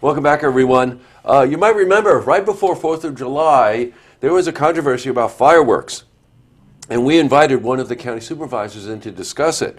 Welcome back, everyone. You might remember right before 4th of July, there was a controversy about fireworks, and we invited one of the county supervisors in to discuss it.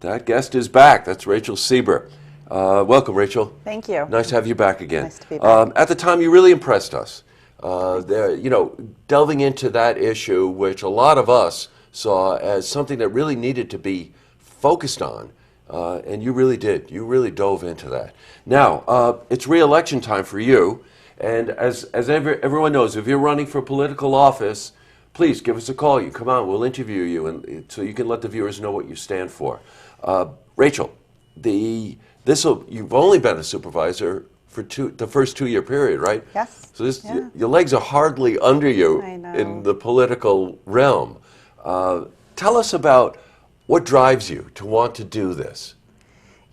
That guest is back. That's Rachel Seeber. Welcome, Rachel. Thank you. Nice to have you back again. Nice to be back. At the time, you really impressed us. Delving into that issue, which a lot of us saw as something that really needed to be focused on. And you really did. You really dove into that. Now, it's re-election time for you. And as everyone knows, if you're running for political office, please give us a call. You come on, we'll interview you, and so you can let the viewers know what you stand for. Rachel, you've only been a supervisor for the first 2-year period, right? Yes. So your legs are hardly under you in the political realm. Tell us about what drives you to want to do this?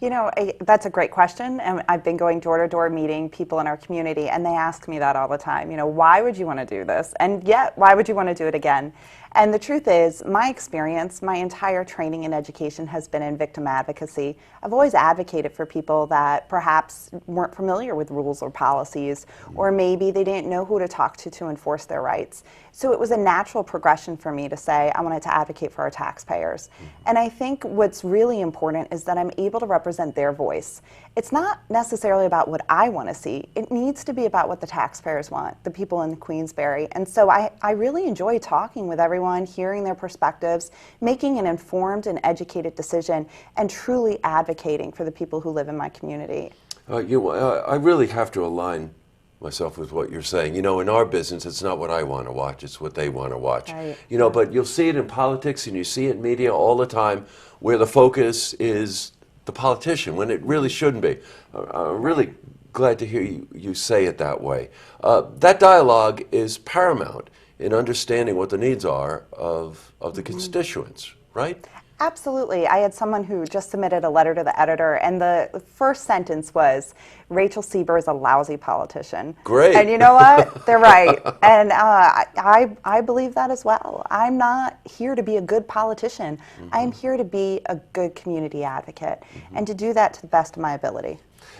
You know, that's a great question, and I've been going door to door meeting people in our community, and they ask me that all the time. You know, why would you want to do this? And yet, why would you want to do it again? And the truth is, my experience, my entire training and education has been in victim advocacy. I've always advocated for people that perhaps weren't familiar with rules or policies, or maybe they didn't know who to talk to enforce their rights. So it was a natural progression for me to say I wanted to advocate for our taxpayers. And I think what's really important is that I'm able to represent their voice. It's not necessarily about what I want to see. It needs to be about what the taxpayers want, the people in Queensbury. And so I really enjoy talking with everyone, hearing their perspectives, making an informed and educated decision, and truly advocating for the people who live in my community. I really have to align myself with what you're saying. You know, in our business, it's not what I want to watch, it's what they want to watch. Right. You know, but you'll see it in politics and you see it in media all the time where the focus is the politician when it really shouldn't be. I'm really glad to hear you say it that way. That dialogue is paramount in understanding what the needs are of the constituents, right? Absolutely. I had someone who just submitted a letter to the editor, and the first sentence was, Rachel Seeber is a lousy politician. Great. And you know what? They're right. And I believe that as well. I'm not here to be a good politician. I'm here to be a good community advocate, and to do that to the best of my ability.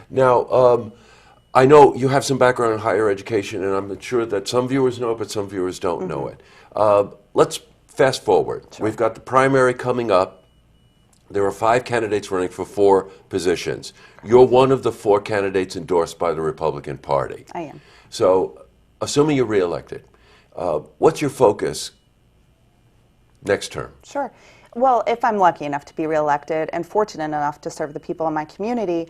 Now, I know you have some background in higher education, and I'm sure that some viewers know it, but some viewers don't know it. Let's fast forward. Sure. We've got the primary coming up. There are 5 candidates running for 4 positions. You're one of the 4 candidates endorsed by the Republican Party. I am. So, assuming you're reelected, what's your focus next term? Sure. Well, if I'm lucky enough to be reelected and fortunate enough to serve the people in my community,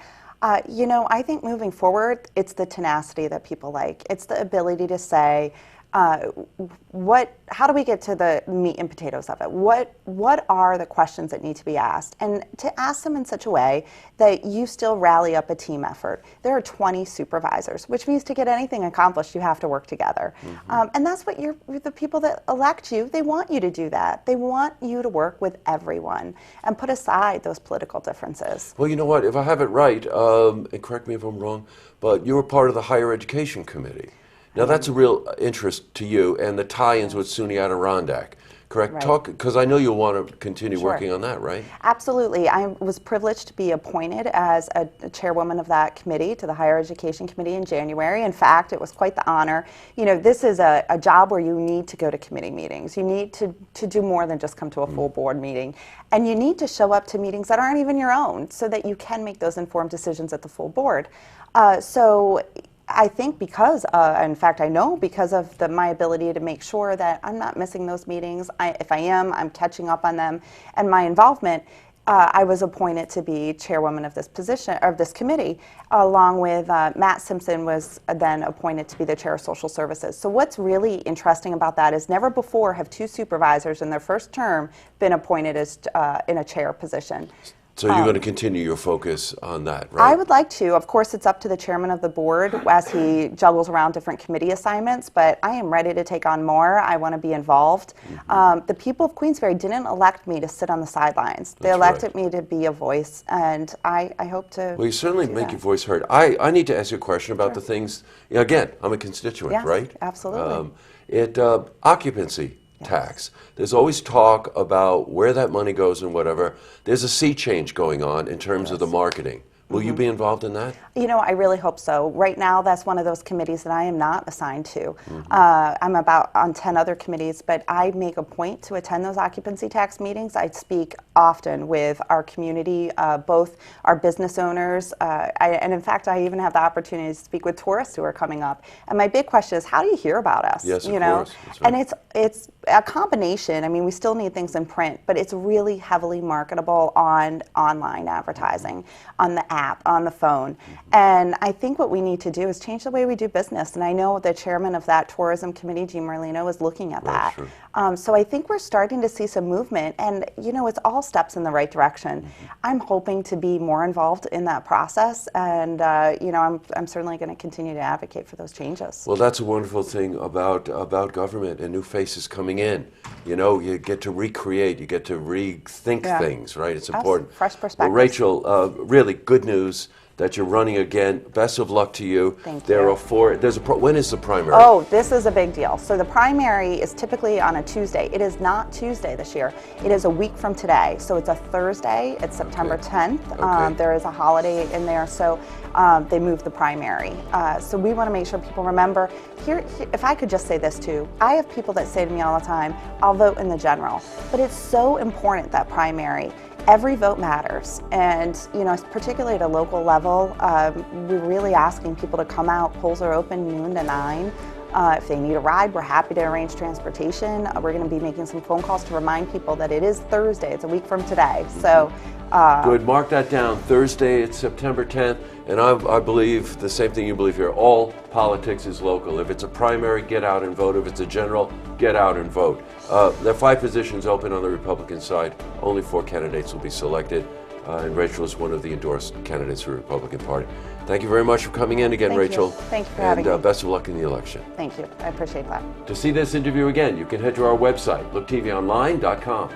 you know, I think moving forward, it's the tenacity that people like. It's the ability to say, how do we get to the meat and potatoes of it? What are the questions that need to be asked? And to ask them in such a way that you still rally up a team effort. There are 20 supervisors, which means to get anything accomplished, you have to work together. And that's what the people that elect you, they want you to do that. They want you to work with everyone and put aside those political differences. Well, you know what? If I have it right, and correct me if I'm wrong, but you were part of the Higher Education Committee. Now that's a real interest to you, and the tie-ins with SUNY Adirondack, correct? Right. Because I know you'll want to continue working on that, right? Absolutely. I was privileged to be appointed as a chairwoman of that committee, to the Higher Education Committee, in January. In fact, it was quite the honor. You know, this is a job where you need to go to committee meetings. You need to do more than just come to a full board meeting. And you need to show up to meetings that aren't even your own so that you can make those informed decisions at the full board. So I think because, in fact, I know because of my ability to make sure that I'm not missing those meetings. If I am, I'm catching up on them. And my involvement, I was appointed to be chairwoman of this position, of this committee, along with Matt Simpson was then appointed to be the chair of social services. So what's really interesting about that is never before have 2 supervisors in their first term been appointed as in a chair position. So you're going to continue your focus on that, right? I would like to. Of course, it's up to the chairman of the board as he juggles around different committee assignments, but I am ready to take on more. I want to be involved. The people of Queensbury didn't elect me to sit on the sidelines. They elected me to be a voice, and I hope to. Well, you certainly make your voice heard. I need to ask you a question about the things, again, I'm a constituent, right? Absolutely. Occupancy tax. There's always talk about where that money goes and whatever. There's a sea change going on in terms of the marketing Will you be involved in that? You know, I really hope so. Right now, that's one of those committees that I am not assigned to. I'm about on 10 other committees, but I make a point to attend those occupancy tax meetings. I speak often with our community, both our business owners, and in fact, I even have the opportunity to speak with tourists who are coming up. And my big question is, how do you hear about us? Yes, you of know? course. That's right. And it's a combination. I mean, we still need things in print, but it's really heavily marketable on online advertising, on the app, on the phone. And I think what we need to do is change the way we do business. And I know the chairman of that tourism committee, Jean Merlino, is looking at that. Sure. So I think we're starting to see some movement, and you know, it's all steps in the right direction. I'm hoping to be more involved in that process, and you know, I'm certainly going to continue to advocate for those changes. Well, that's a wonderful thing about government and new faces coming in. You know, you get to recreate, you get to rethink things, right? It's important. Fresh perspectives. Well, Rachel, really good news that you're running again. Best of luck to you. Thank There you. are four. When is the primary? Oh, this is a big deal. So the primary is typically on a Tuesday. It is not Tuesday this year. It is a week from today. So it's a Thursday. It's September 10th. Okay. There is a holiday in there, so they moved the primary. So we want to make sure people remember. Here, if I could just say this too, I have people that say to me all the time, I'll vote in the general. But it's so important, that primary. Every vote matters, and you know, particularly at a local level, we're really asking people to come out. Polls are open noon to 9. If they need a ride, we're happy to arrange transportation. We're going to be making some phone calls to remind people that it is Thursday. It's a week from today. So good. Mark that down. Thursday, it's September 10th, and I believe the same thing you believe here. All politics is local. If it's a primary, get out and vote. If it's a general, get out and vote. There are 5 positions open on the Republican side. Only 4 candidates will be selected, and Rachel is one of the endorsed candidates for the Republican Party. Thank you very much for coming in again, Thank Rachel. you. Thank you for having me. And best of luck in the election. thank you. I appreciate that. To see this interview again, you can head to our website, looktvonline.com.